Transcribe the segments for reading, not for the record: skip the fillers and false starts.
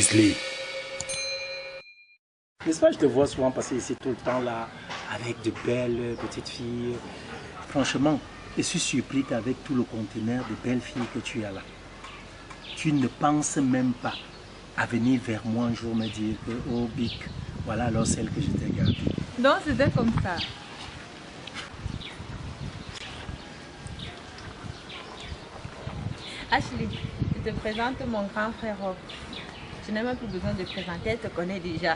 Leslie. N'est-ce pas, je te vois souvent passer ici tout le temps là, avec de belles petites filles. Franchement, je suis surpris qu'avec tout le conteneur de belles filles que tu as là, tu ne penses même pas à venir vers moi un jour me dire que, oh Big, voilà alors celle que je t'ai gardée. Non, c'était comme ça. Ashley, je te présente mon grand frère Rob. Je n'ai même plus besoin de présenter, elle te connaît déjà.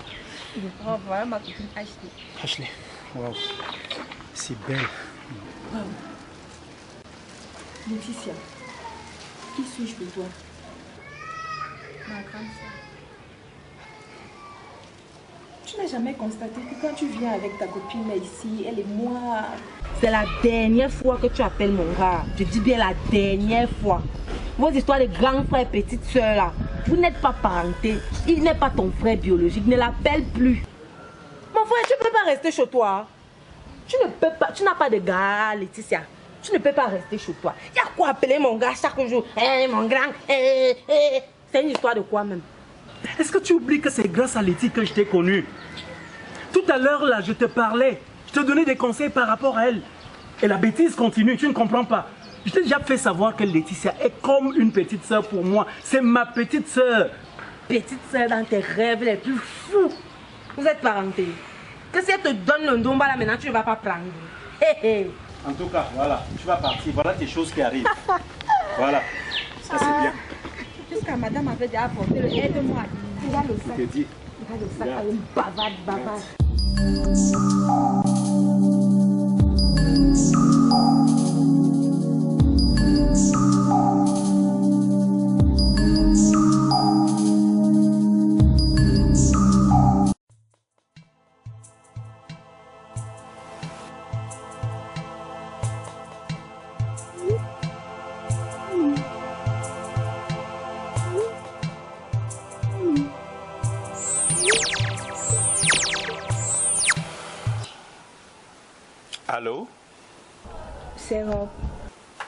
Rob, voilà ma copine Ashley. Ashley, waouh, c'est belle. Wow. Laetitia, qui suis-je pour toi? Ma grande soeur. Tu n'as jamais constaté que quand tu viens avec ta copine là ici, elle et moi... C'est la dernière fois que tu appelles mon gars. Je dis bien la dernière fois. Vos histoires de grand frère et petite soeur là, vous n'êtes pas parentés. Il n'est pas ton frère biologique. Ne l'appelle plus. Mon frère, tu ne peux pas rester chez toi. Tu ne peux pas. Tu n'as pas de gars, Laetitia. Tu ne peux pas rester chez toi. Il y a quoi appeler mon gars chaque jour? Mon grand. C'est une histoire de quoi même? Est-ce que tu oublies que c'est grâce à Letty que je t'ai connue? Tout à l'heure là, je te parlais. Je te donnais des conseils par rapport à elle. Et la bêtise continue, tu ne comprends pas. Je t'ai déjà fait savoir que Laetitia est comme une petite soeur pour moi. C'est ma petite soeur. Petite soeur dans tes rêves les plus fous. Vous êtes parentés. Que si elle te donne le ndomba là maintenant, tu ne vas pas prendre. En tout cas, voilà, tu vas partir. Voilà tes choses qui arrivent. Voilà, ça c'est bien. Jusqu'à madame avait déjà apporté le aide-moi. Regarde le sac. Je t'ai dit. Regarde le sac, elle est bavarde, bavarde. Allô? C'est Rob.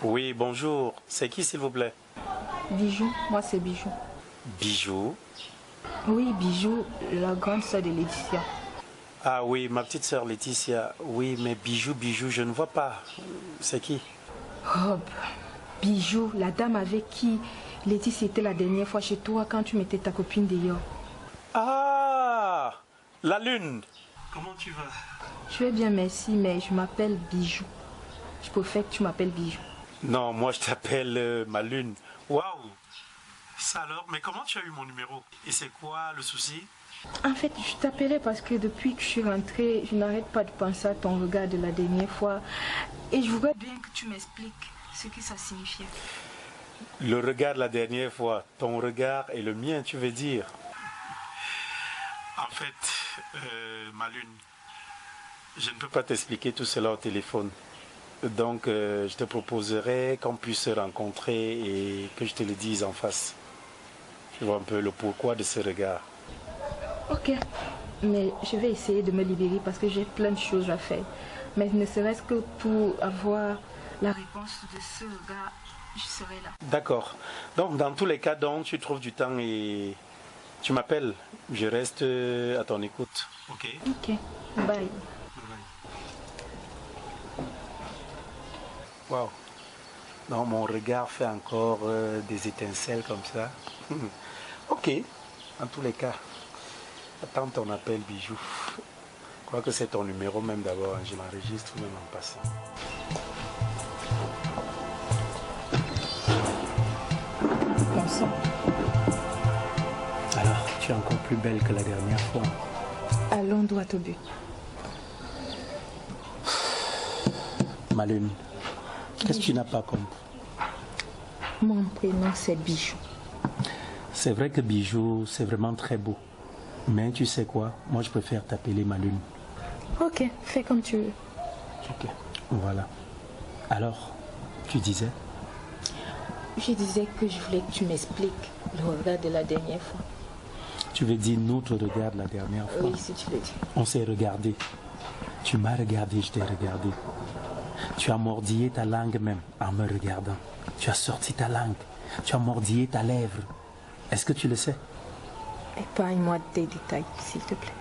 Oui, bonjour. C'est qui s'il vous plaît? Bijou, moi c'est Bijou. Bijou. Oui, Bijou, la grande soeur de Laetitia. Ah oui, ma petite sœur Laetitia. Oui, mais Bijou, je ne vois pas. C'est qui? Rob, Bijou, la dame avec qui Laetitia était la dernière fois chez toi quand tu mettais ta copine dehors. Ah, la lune. Comment tu vas? Je vais bien, merci, mais je m'appelle Bijou. Je préfère que tu m'appelles Bijou. Non, moi je t'appelle ma lune. Waouh. Ça alors, mais comment tu as eu mon numéro? Et c'est quoi le souci? En fait, je t'appelais parce que depuis que je suis rentrée, je n'arrête pas de penser à ton regard de la dernière fois. Et je voudrais bien que tu m'expliques ce que ça signifiait. Le regard de la dernière fois, ton regard et le mien, tu veux dire? En fait, ma lune, je ne peux pas t'expliquer tout cela au téléphone. Donc, je te proposerais qu'on puisse se rencontrer et que je te le dise en face. Tu vois un peu le pourquoi de ce regard. Ok, mais je vais essayer de me libérer parce que j'ai plein de choses à faire. Mais ne serait-ce que pour avoir la réponse de ce regard, je serai là. D'accord. Donc, dans tous les cas, donc, tu trouves du temps et tu m'appelles. Je reste à ton écoute. Ok? Ok, bye. Waouh. Non, mon regard fait encore des étincelles comme ça. Ok. En tous les cas, attends ton appel, Bijou. Je crois que c'est ton numéro même d'abord. Je l'enregistre même en passant. Bon sang. Alors, tu es encore plus belle que la dernière fois. Allons droit au but. Ma lune, qu'est-ce que tu n'as pas compris? Mon prénom c'est Bijou. C'est vrai que Bijou, c'est vraiment très beau. Mais tu sais quoi? Moi, je préfère t'appeler ma lune. Ok, fais comme tu veux. Ok, voilà. Alors, tu disais? Je disais que je voulais que tu m'expliques le regard de la dernière fois. Tu veux dire notre regard de la dernière fois? Oui, si tu le dis. On s'est regardé. Tu m'as regardé, je t'ai regardé. Tu as mordillé ta langue même en me regardant. Tu as sorti ta langue. Tu as mordillé ta lèvre. Est-ce que tu le sais? Épargne-moi des détails, s'il te plaît.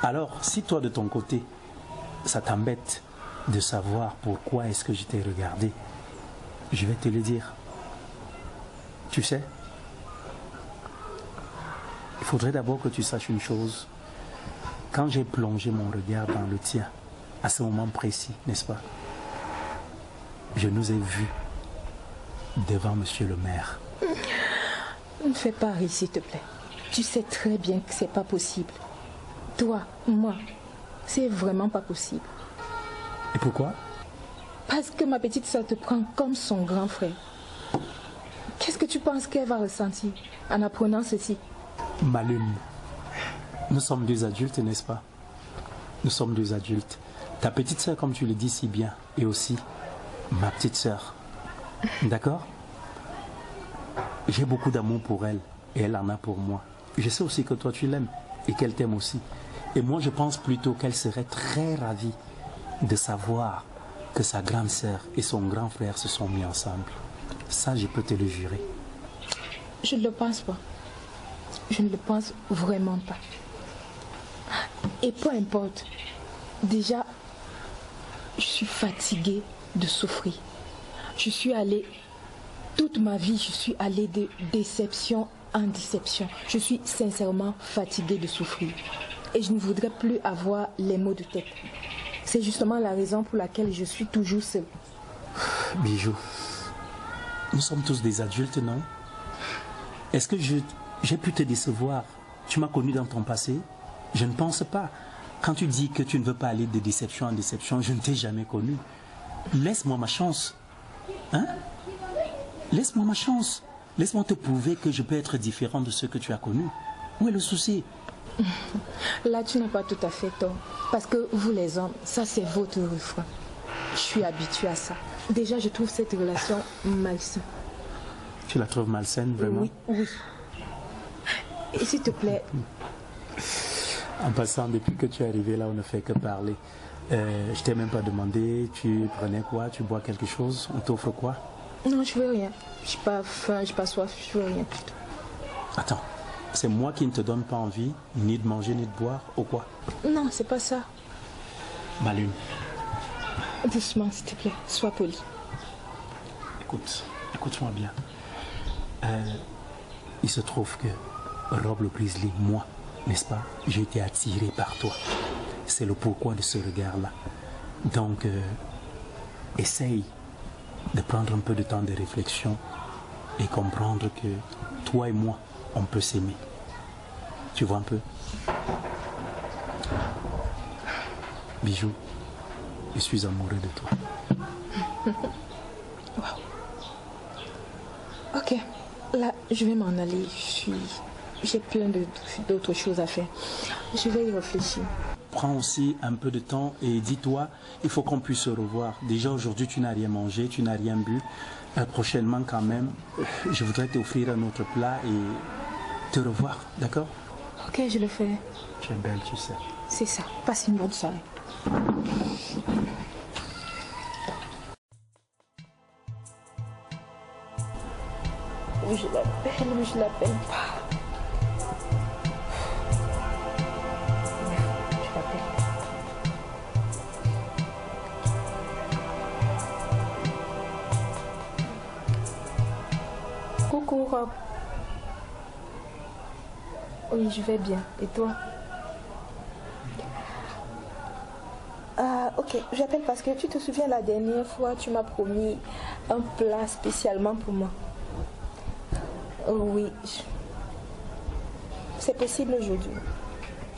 Alors, si toi de ton côté, ça t'embête de savoir pourquoi est-ce que je t'ai regardé, je vais te le dire. Tu sais, il faudrait d'abord que tu saches une chose. Quand j'ai plongé mon regard dans le tien, à ce moment précis, n'est-ce pas? Je nous ai vus devant monsieur le maire. Ne fais pas rire, s'il te plaît. Tu sais très bien que c'est pas possible. Toi, moi, c'est vraiment pas possible. Et pourquoi? Parce que ma petite soeur te prend comme son grand frère. Qu'est-ce que tu penses qu'elle va ressentir en apprenant ceci? Ma lune, nous sommes deux adultes, n'est-ce pas? Nous sommes deux adultes. Ta petite soeur, comme tu le dis si bien, et aussi ma petite soeur. D'accord? J'ai beaucoup d'amour pour elle, et elle en a pour moi. Je sais aussi que toi tu l'aimes, et qu'elle t'aime aussi. Et moi je pense plutôt qu'elle serait très ravie de savoir que sa grande sœur et son grand frère se sont mis ensemble. Ça, je peux te le jurer. Je ne le pense pas. Je ne le pense vraiment pas. Et peu importe. Déjà, je suis fatiguée de souffrir. Je suis allée, toute ma vie, je suis allée de déception en déception. Je suis sincèrement fatiguée de souffrir. Et je ne voudrais plus avoir les maux de tête. C'est justement la raison pour laquelle je suis toujours seule. Bijou, nous sommes tous des adultes, non? Est-ce que j'ai pu te décevoir? Tu m'as connu dans ton passé? Je ne pense pas. Quand tu dis que tu ne veux pas aller de déception en déception, je ne t'ai jamais connu. Laisse-moi ma chance. Hein? Laisse-moi ma chance. Laisse-moi te prouver que je peux être différent de ce que tu as connu. Où est le souci? Là, tu n'as pas tout à fait tort. Parce que vous, les hommes, ça, c'est votre refrain. Je suis habituée à ça. Déjà, je trouve cette relation malsaine. Tu la trouves malsaine, vraiment? Oui, oui. Et s'il te plaît... En passant, depuis que tu es arrivé là, on ne fait que parler. Je t'ai même pas demandé, tu prenais quoi? Tu bois quelque chose? On t'offre quoi? Non, je veux rien. Je n'ai pas faim, je n'ai pas soif, je veux rien du tout. Attends, c'est moi qui ne te donne pas envie, ni de manger, ni de boire, ou quoi? Non, c'est pas ça. Ma lune. Doucement, s'il te plaît, sois poli. Écoute-moi bien. Il se trouve que Rob le Grizzly, moi, n'est-ce pas, j'ai été attiré par toi. C'est le pourquoi de ce regard-là. Donc, essaye de prendre un peu de temps de réflexion et comprendre que toi et moi, on peut s'aimer. Tu vois un peu? Bijou, je suis amoureux de toi. Wow. Ok, là, je vais m'en aller. J'ai plein d'autres choses à faire. Je vais y réfléchir. Prends aussi un peu de temps et dis-toi, il faut qu'on puisse se revoir. Déjà aujourd'hui, tu n'as rien mangé, tu n'as rien bu. Prochainement quand même, je voudrais t'offrir un autre plat et te revoir, d'accord? Ok, je le fais. Tu es belle, tu sais. C'est ça. Passe une bonne soirée. Oui, je l'appelle, mais je l'appelle pas. Coucou Rob. Oui, je vais bien. Et toi? Ok, j'appelle parce que tu te souviens la dernière fois, tu m'as promis un plat spécialement pour moi. Oui. C'est possible aujourd'hui.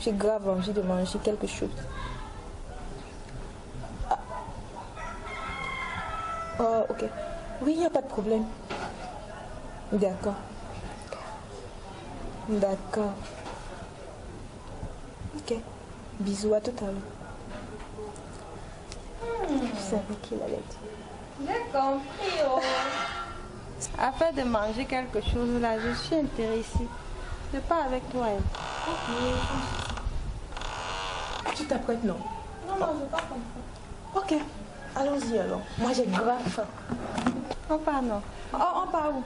J'ai grave envie de manger quelque chose. Ok. Oui, il n'y a pas de problème. D'accord. D'accord. Ok. Bisous, à tout à l'heure. Je savais qu'il allait dire. J'ai compris, oh. Afin de manger quelque chose là, je suis intéressée. Je pars avec toi. Tu t'apprêtes, non? Non, je n'ai pas compris. Ok. Allons-y alors. Moi, j'ai grave faim. On part, non? Oh, on part où?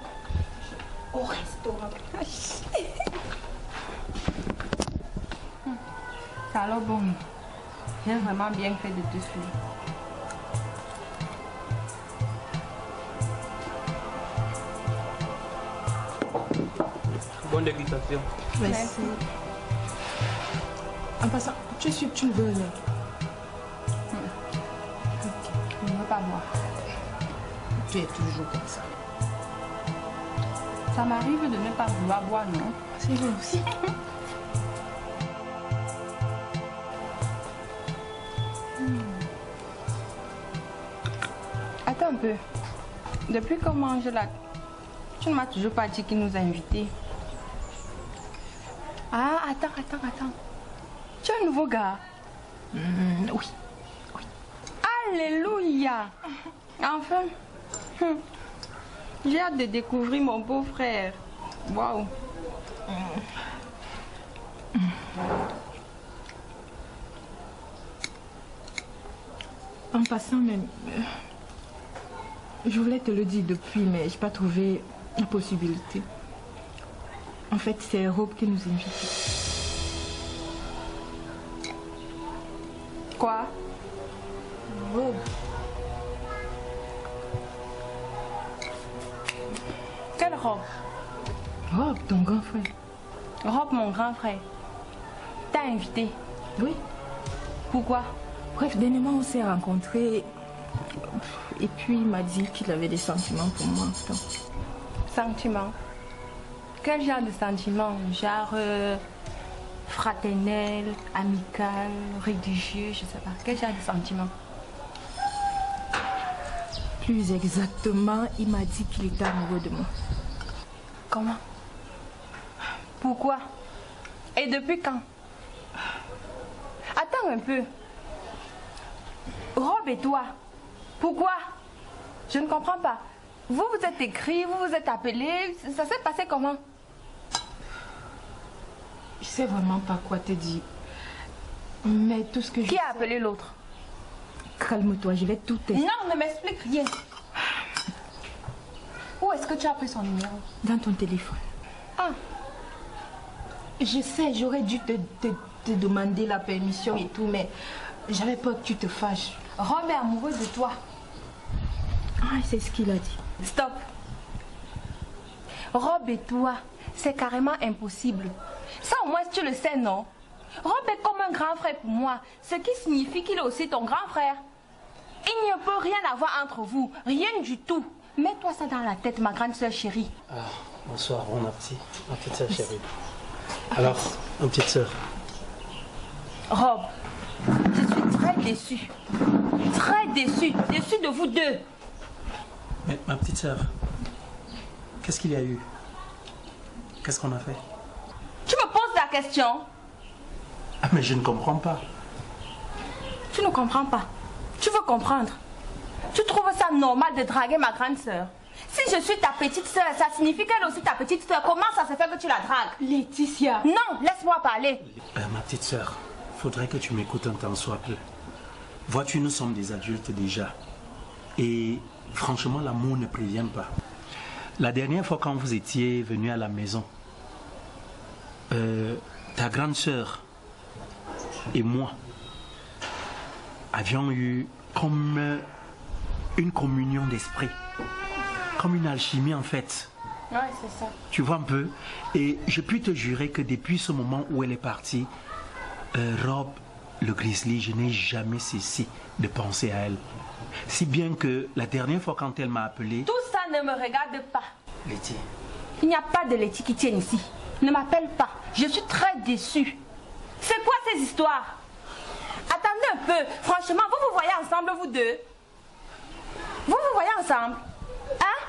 au restaurant. C'est alors bon. J'ai vraiment bien fait de te suivre. Bonne dégustation. Merci. En passant, tu es sûr que tu ne veux rien? Je ne veux pas boire. Tu es toujours comme ça. Ça m'arrive de ne pas vouloir boire, non? C'est vrai aussi. Attends un peu. Depuis qu'on mange là, tu ne m'as toujours pas dit qu'il nous a invités. Ah, attends. Tu es un nouveau gars? Oui. Alléluia! Enfin, j'ai hâte de découvrir mon beau-frère. Waouh! En passant même, je voulais te le dire depuis, mais je n'ai pas trouvé la possibilité. En fait, c'est Rob qui nous invite. Quoi? Rob. Quelle robe? Rob, ton grand frère. Robe, mon grand frère. T'as invité? Oui. Pourquoi? Bref, dernièrement, on s'est rencontrés. Et puis, il m'a dit qu'il avait des sentiments pour moi. Donc. Sentiments? Quel genre de sentiments? Genre fraternel, amical, religieux, je sais pas. Quel genre de sentiments? Plus exactement, il m'a dit qu'il était amoureux de moi. Comment? Pourquoi? Et depuis quand? Attends un peu. Rob et toi, pourquoi? Je ne comprends pas. Vous vous êtes écrit, vous vous êtes appelé, ça s'est passé comment? Je sais vraiment pas quoi te dire. Mais tout ce que je Qui sais... a appelé l'autre? Calme-toi, je vais tout tester. Non, ne m'explique rien. Où est-ce que tu as pris son numéro? Dans ton téléphone. Ah, Je sais, j'aurais dû te demander la permission et tout, mais j'avais peur que tu te fâches. Rob est amoureux de toi. Ah, c'est ce qu'il a dit. Stop. Rob et toi, c'est carrément impossible. Ça au moins tu le sais, non? Rob est comme un grand frère pour moi, ce qui signifie qu'il est aussi ton grand frère. Il n'y peut rien avoir entre vous, rien du tout. Mets-toi ça dans la tête, ma grande soeur chérie. Ah, bonsoir, bon appétit, ma petite soeur chérie. Alors, ma petite soeur. Rob, je suis très déçue. Très déçue de vous deux. Mais ma petite soeur, qu'est-ce qu'il y a eu? Qu'est-ce qu'on a fait? Tu me poses la question? Ah, mais je ne comprends pas. Tu ne comprends pas. Tu veux comprendre. Tu trouves ça normal de draguer ma grande soeur? Si je suis ta petite soeur, ça signifie qu'elle est aussi ta petite soeur. Comment ça se fait que tu la dragues? Laetitia. Non, laisse-moi parler. Ma petite soeur, faudrait que tu m'écoutes un temps soit peu. Vois-tu, nous sommes des adultes déjà. Et franchement, l'amour ne prévient pas. La dernière fois quand vous étiez venu à la maison, ta grande sœur et moi avions eu comme une communion d'esprit, comme une alchimie en fait. Ouais, c'est ça. Tu vois un peu. Et je puis te jurer que depuis ce moment où elle est partie, Rob, le grizzly, je n'ai jamais cessé de penser à elle. Si bien que la dernière fois quand elle m'a appelé... Tout ça ne me regarde pas. Letty. Il n'y a pas de Letty qui tienne ici. Ne m'appelle pas. Je suis très déçue. C'est quoi ces histoires? Attendez un peu. Franchement, vous vous voyez ensemble, vous deux? Vous vous voyez ensemble? Hein?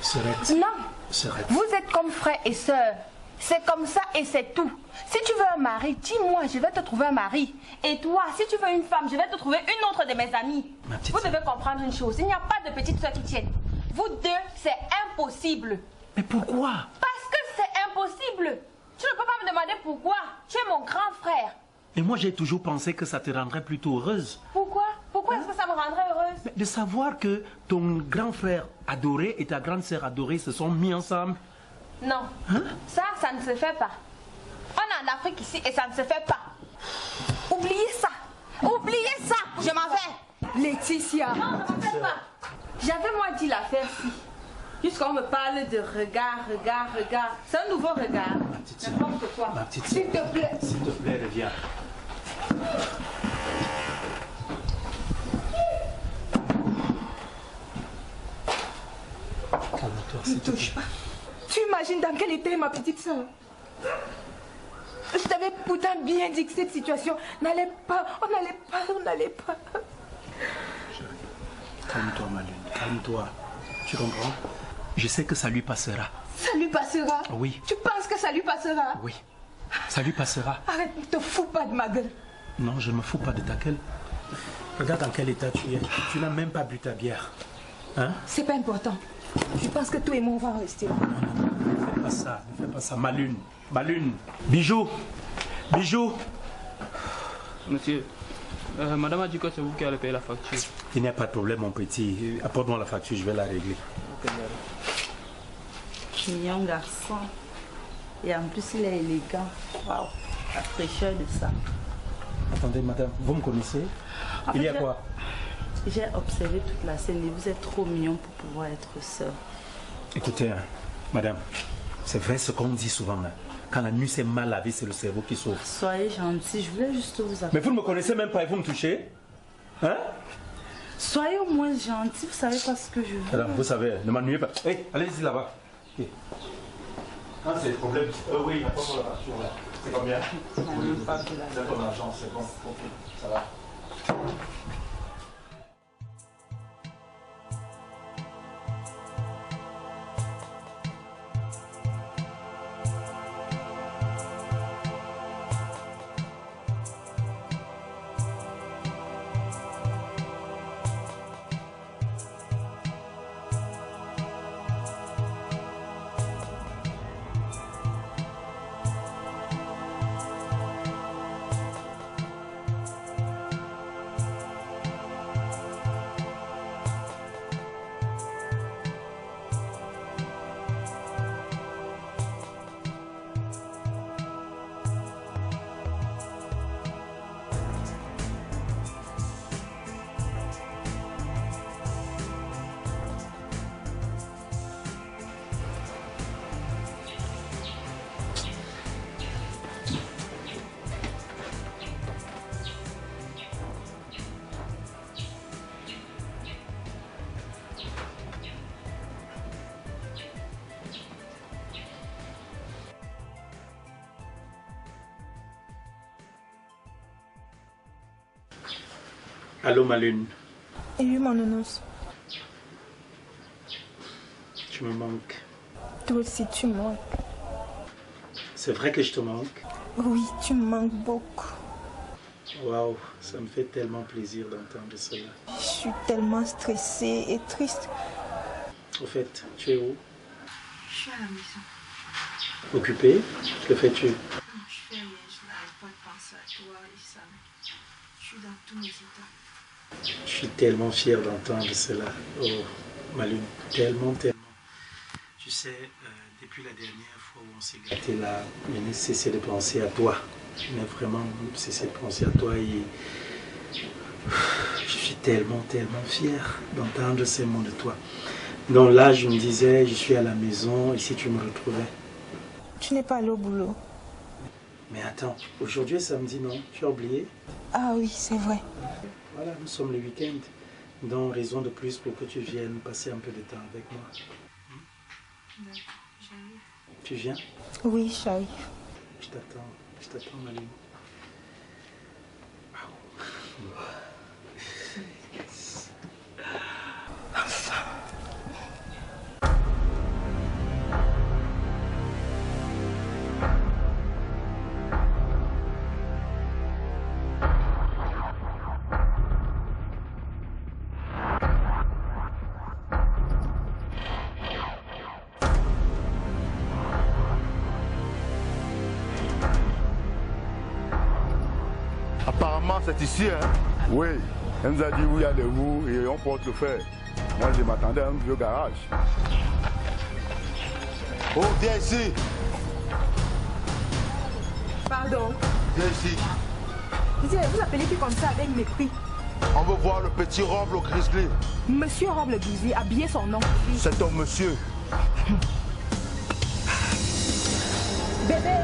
Serette. Non. Serette. Vous êtes comme frère et sœur. C'est comme ça et c'est tout. Si tu veux un mari, dis-moi, je vais te trouver un mari. Et toi, si tu veux une femme, je vais te trouver une autre de mes amies. Vous devez comprendre une chose, il n'y a pas de petite soeur qui tienne. Vous deux, c'est impossible. Mais pourquoi? Parce que c'est impossible. Tu ne peux pas me demander pourquoi. Tu es mon grand frère. Et moi j'ai toujours pensé que ça te rendrait plutôt heureuse. Pourquoi? Pourquoi Pourquoi est-ce que ça me rendrait heureuse? Mais de savoir que ton grand frère adoré et ta grande sœur adorée se sont mis ensemble. Non. Hein? Ça ne se fait pas. On est en Afrique ici et ça ne se fait pas. Oubliez ça. Oubliez ça. Je m'en vais. Laetitia. Non, ne m'en faites pas. J'avais moi dit l'affaire-ci. Jusqu'on me parle de regard. C'est un nouveau regard. N'importe quoi. Ma petite S'il te plaît. S'il te plaît, reviens. Calme-toi, Ne touche pas. Tu imagines dans quel état est ma petite soeur? Je t'avais pourtant bien dit que cette situation n'allait pas. On n'allait pas. Calme-toi, ma lune, calme-toi. Tu comprends? Je sais que ça lui passera. Ça lui passera? Oui. Tu penses que ça lui passera? Oui, ça lui passera. Arrête, ne te fous pas de ma gueule. Non, je ne me fous pas de ta gueule. Regarde dans quel état tu es. Tu n'as même pas bu ta bière. Hein? C'est pas important. Je pense que toi et moi, on va rester là. Ne fais pas ça, ma lune. Bijou. Monsieur, madame a dit que c'est vous qui allez payer la facture. Il n'y a pas de problème, mon petit. Apporte-moi la facture, je vais la régler. Mignon garçon. Et en plus, il est élégant. Waouh, la fraîcheur de ça. Attendez, madame, vous me connaissez? Il y a quoi? J'ai observé toute la scène et vous êtes trop mignon pour pouvoir être sœur. Écoutez, hein, madame, c'est vrai ce qu'on dit souvent. Hein. Quand la nuit c'est mal lavé, c'est le cerveau qui souffre. Soyez gentil, je voulais juste vous appeler. Mais vous ne me connaissez même pas et vous me touchez? Hein? Soyez au moins gentil, vous savez pas ce que je veux. Alors, vous savez, ne m'ennuyez pas. Hey, allez-y là-bas. Okay. Ah, c'est le problème. Oui, apporte-moi la facture là. C'est combien? C'est ton argent, c'est bon. Ok, ça va. Allô, ma lune. Et lui, mon nounours. Tu me manques. Toi aussi, tu me manques. C'est vrai que je te manque. Oui, tu me manques beaucoup. Waouh, ça me fait tellement plaisir d'entendre cela. Je suis tellement stressée et triste. Au fait, tu es où? Je suis à la maison. Occupée? Que fais-tu? Non, je fais rien, je n'arrête pas de penser à toi et ça. Je suis dans tous mes états. Je suis tellement fier d'entendre cela. Oh, ma lune, tellement. Tu sais, depuis la dernière fois où on s'est gâté là, je n'ai cessé de penser à toi. Je n'ai vraiment cessé de penser à toi et je suis tellement fier d'entendre ces mots de toi. Donc là, je me disais, je suis à la maison et si tu me retrouvais. Tu n'es pas allé au boulot. Mais attends, aujourd'hui est samedi, non? Tu as oublié? Ah oui, c'est vrai. Voilà, nous sommes le week-end. Donc, raison de plus pour que tu viennes passer un peu de temps avec moi. D'accord, j'arrive. Tu viens? Oui, j'arrive. Je t'attends, ma lune. Apparemment, c'est ici, hein? Oui. Elle nous a dit où il y a des roues et on porte le fer. Moi, je m'attendais à un vieux garage. Oh, viens ici. Pardon. Viens ici. Vous appelez qui comme ça avec mépris? On veut voir le petit Roble au Grizzly. Monsieur Roble Grizzly, habillez son nom. C'est ton monsieur. Bébé.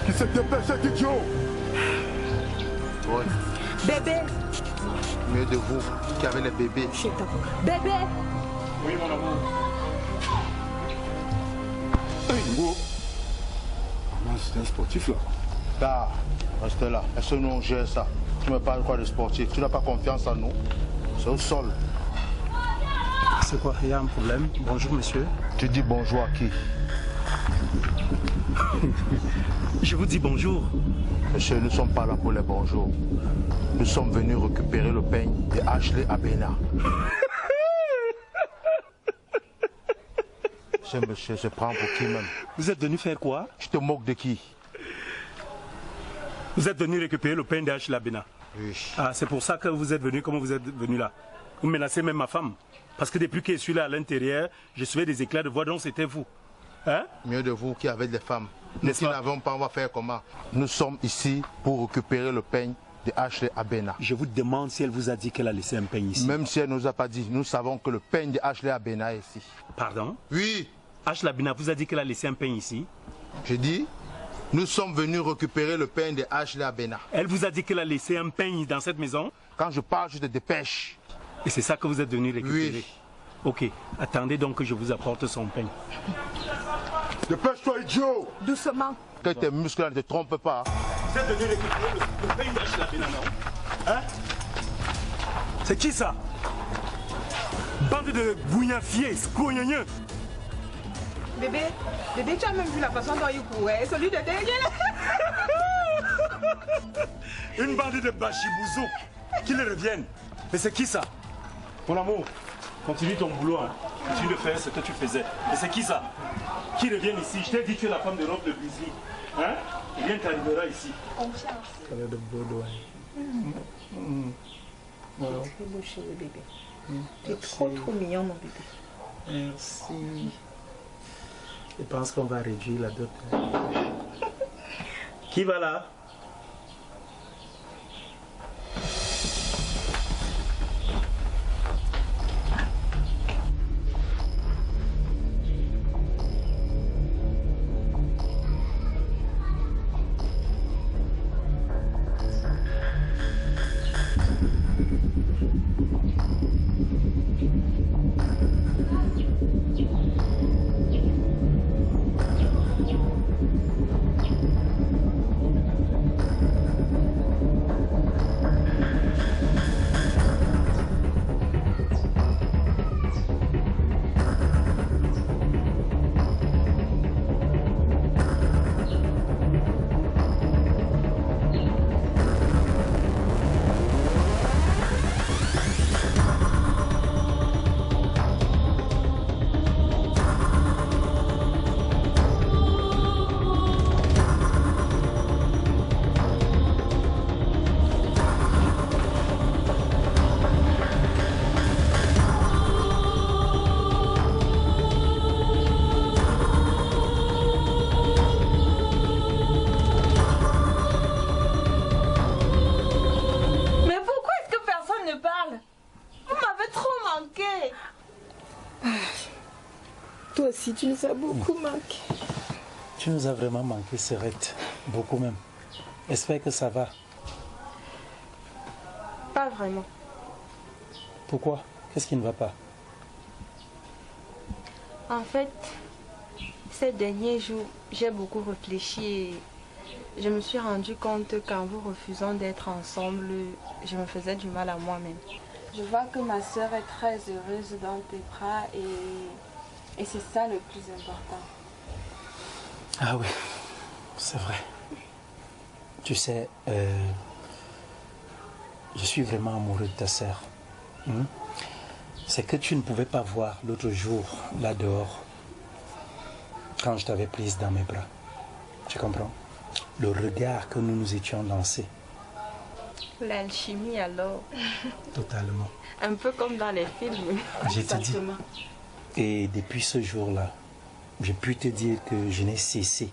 Qui s'est dépêché, cet idiot? Ouais. Bébé. Mieux de vous qui avez les bébés. Bébé. Oui, mon amour. Hey, Ngo. Maman, c'est un sportif là. Là, reste là. Est-ce que nous on gère ça? Tu me parles quoi de sportif? Tu n'as pas confiance en nous? C'est au sol. C'est quoi? Il y a un problème? Bonjour, monsieur. Tu dis bonjour à qui? Je vous dis bonjour. Monsieur, nous ne sommes pas là pour les bonjours. Nous sommes venus récupérer le peigne de Ashley Abena. Ce monsieur se prend pour qui même? Vous êtes venu faire quoi? Tu te moques de qui? Vous êtes venu récupérer le pain d'H. Labena. Oui. Ah, c'est pour ça que vous êtes venu. Comment vous êtes venu là? Vous menacez même ma femme. Parce que depuis que je suis là à l'intérieur, je suivais des éclats de voix, donc c'était vous. Hein? Mieux de vous qui avez des femmes. Nous qui n'avons pas, on va faire comment? Nous sommes ici pour récupérer le peigne de Ashley Abena. Je vous demande si elle vous a dit qu'elle a laissé un peigne ici. Même si elle ne nous a pas dit, nous savons que le peigne de Ashley Abena est ici. Pardon? Oui. Ashley Abena vous a dit qu'elle a laissé un peigne ici? J'ai dit, nous sommes venus récupérer le peigne de Ashley Abena. Elle vous a dit qu'elle a laissé un peigne dans cette maison? Quand je parle, je te dépêche. Et c'est ça que vous êtes venu récupérer? Oui. Ok, attendez donc que je vous apporte son peigne. Dépêche-toi, idiot! Doucement. Que tes muscles ne te trompent pas. Vous êtes venu récupérer le peigne d'Ashley Abena, non? Hein? C'est qui ça? Bande de bouignafiers, scrogneux. Bébé, tu as même vu la façon dont il courait, celui de derrière. Une bande de bachibouzo qui les reviennent. Mais c'est qui ça? Mon amour, continue ton boulot. Hein. Continue de faire ce que tu faisais. Mais c'est qui ça? Qui revient ici? Je t'ai dit que tu es la femme de Robe de Grizzly. Hein? Rien t'arrivera ici. Confiance. Ça a l'air de beau doigt. Très beau chez le bébé. Tu es trop mignon, mon bébé. Merci. Je pense qu'on va réduire la dot. Qui va là? Toi aussi, tu nous as beaucoup manqué. Tu nous as vraiment manqué, Serette. Beaucoup même. J'espère que ça va. Pas vraiment. Pourquoi? Qu'est-ce qui ne va pas? En fait, ces derniers jours, j'ai beaucoup réfléchi et je me suis rendu compte qu'en vous refusant d'être ensemble, je me faisais du mal à moi-même. Je vois que ma soeur est très heureuse dans tes bras et c'est ça le plus important. Ah oui, c'est vrai. Tu sais, je suis vraiment amoureux de ta sœur. C'est que tu ne pouvais pas voir l'autre jour, là dehors, quand je t'avais prise dans mes bras. Tu comprends? Le regard que nous nous étions lancés. L'alchimie alors. Totalement. Un peu comme dans les films. Je te dis. Et depuis ce jour-là, j'ai pu te dire que je n'ai cessé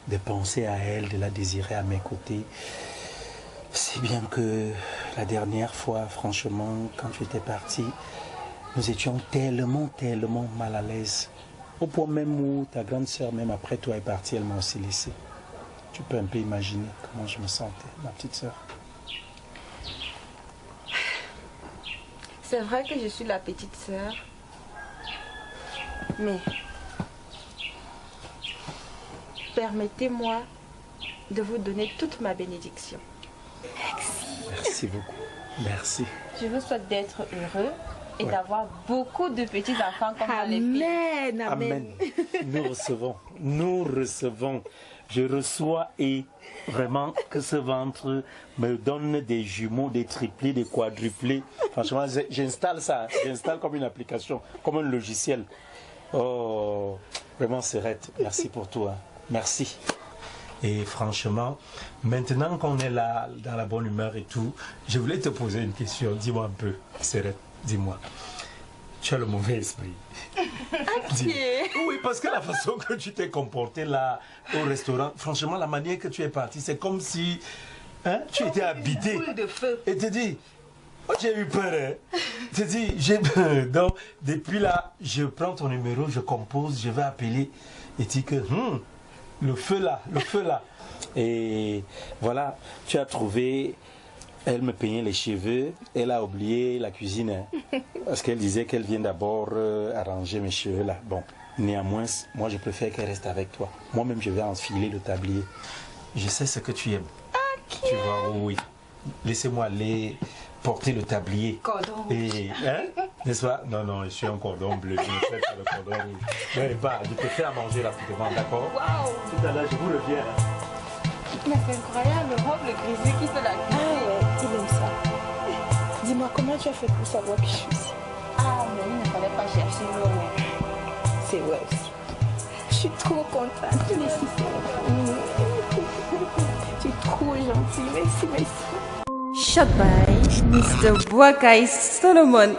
de penser à elle, de la désirer à mes côtés. Si bien que la dernière fois, franchement, quand tu étais parti, nous étions tellement mal à l'aise. Au point même où ta grande sœur, même après toi, est partie, elle m'a aussi laissé. Tu peux un peu imaginer comment je me sentais, ma petite sœur. C'est vrai que je suis la petite sœur. Mais permettez-moi de vous donner toute ma bénédiction. Merci beaucoup. Merci. Je vous souhaite d'être heureux et d'avoir beaucoup de petits-enfants comme dans les films. Amen. Nous recevons. Je reçois et vraiment que ce ventre me donne des jumeaux, des triplés, des quadruplés. Franchement, j'installe ça. J'installe comme une application, comme un logiciel. Oh, vraiment, Serette, merci pour toi. Merci. Et franchement, maintenant qu'on est là, dans la bonne humeur et tout, je voulais te poser une question. Dis-moi un peu, Serette, dis-moi. Tu as le mauvais esprit. Oui, parce que la façon que tu t'es comporté là, au restaurant, franchement, la manière que tu es parti, c'est comme si tu étais habité. Et tu dis, oh, j'ai eu peur. Hein. Tu dis, j'ai peur. Donc, depuis là, je prends ton numéro, je compose, je vais appeler. Et tu dis que, le feu là. Et voilà, tu as trouvé, elle me peignait les cheveux, elle a oublié la cuisine. Hein, parce qu'elle disait qu'elle vient d'abord arranger mes cheveux là. Bon, néanmoins, moi je préfère qu'elle reste avec toi. Moi-même, je vais enfiler le tablier. Je sais ce que tu aimes. Okay. Tu vois, oui. Laissez-moi aller porter le tablier. Cordon et n'est-ce pas? Non, je suis un cordon bleu. Je me fais sur le cordon rouge. Mais je préfère manger rapidement, d'accord? Wow. Tout à l'heure, je vous reviens. Mais c'est incroyable, Rob le grisé qui fait la cuisine. Ah ouais, il aime ça. Dis-moi, comment tu as fait pour savoir que je suis ici? Ah, mais il ne fallait pas chercher loin. C'est vrai aussi. Je suis trop contente. Merci. Tu es trop gentille. Merci. Shot by Mr. Boakai Solomon.